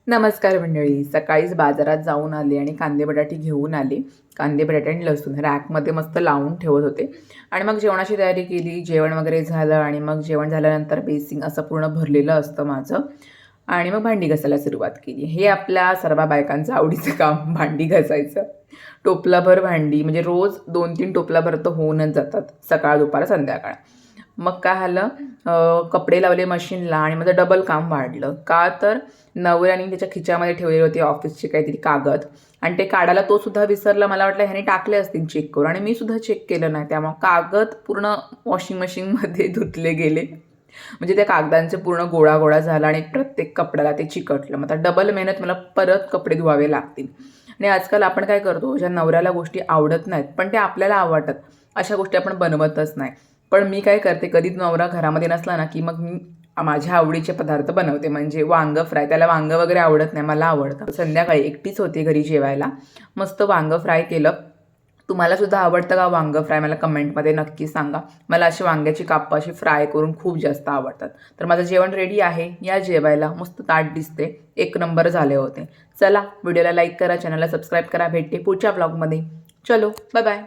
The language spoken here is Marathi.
नमस्कार मंडळी. सकाळीच बाजारात जाऊन आले आणि कांदे बटाटे घेऊन आले. कांदे बटाटे आणि लसूण रॅकमध्ये मस्त लावून ठेवत होते आणि मग जेवणाची तयारी केली. जेवण वगैरे झालं आणि मग जेवण झाल्यानंतर बेसिंग असं पूर्ण भरलेलं असतं माझं आणि मग भांडी घासायला सुरुवात केली. हे आपल्या सर्व बायकांचं आवडीचं काम, भांडी घासायचं. टोपलाभर भांडी म्हणजे रोज 2-3 टोपलाभर तर होऊनच जातात, सकाळ, दुपार, संध्याकाळ. मग काय झालं, कपडे लावले मशीनला आणि माझं डबल काम वाढलं. का तर नवऱ्याने त्याच्या खिच्यामध्ये ठेवलेले होते ऑफिसचे काहीतरी कागद आणि ते काढायला तो सुद्धा विसरला. मला वाटलं ह्याने टाकले असतील चेक करून आणि मी सुद्धा चेक केलं नाही. त्यामुळे कागद पूर्ण वॉशिंग मशीनमध्ये धुतले गेले. म्हणजे त्या कागदांचे पूर्ण गोळा गोळा झाला आणि प्रत्येक कपड्याला ते चिकटलं. मग आता डबल मेहनत, मला परत कपडे धुवावे लागतील. आणि आजकाल आपण काय करतो, ज्या नवऱ्याला गोष्टी आवडत नाहीत पण ते आपल्याला आवडतात अशा गोष्टी आपण बनवतच नाही. पण मी काय करते, कधी नवरा घरामध्ये नसला ना की मग मी माझ्या आवडीचे पदार्थ बनवते. म्हणजे वांग फ्राय, त्याला वांग वगैरे आवडत नाही, मला आवडतं. संध्याकाळी एकटीच होते घरी जेवायला, मस्त वांग फ्राय केलं. तुम्हाला सुद्धा आवडतं का वांग फ्राय? मला कमेंटमध्ये नक्की सांगा. मला अशी वांग्याची कापं अशी फ्राय करून खूप जास्त आवडतात. तर माझं जेवण रेडी आहे, या जेवायला. मस्त ताट दिसते, एक नंबर झाले होते. चला, व्हिडिओला लाईक करा, चॅनलला सबस्क्राईब करा. भेटते पुढच्या ब्लॉगमध्ये. चलो, बाय बाय.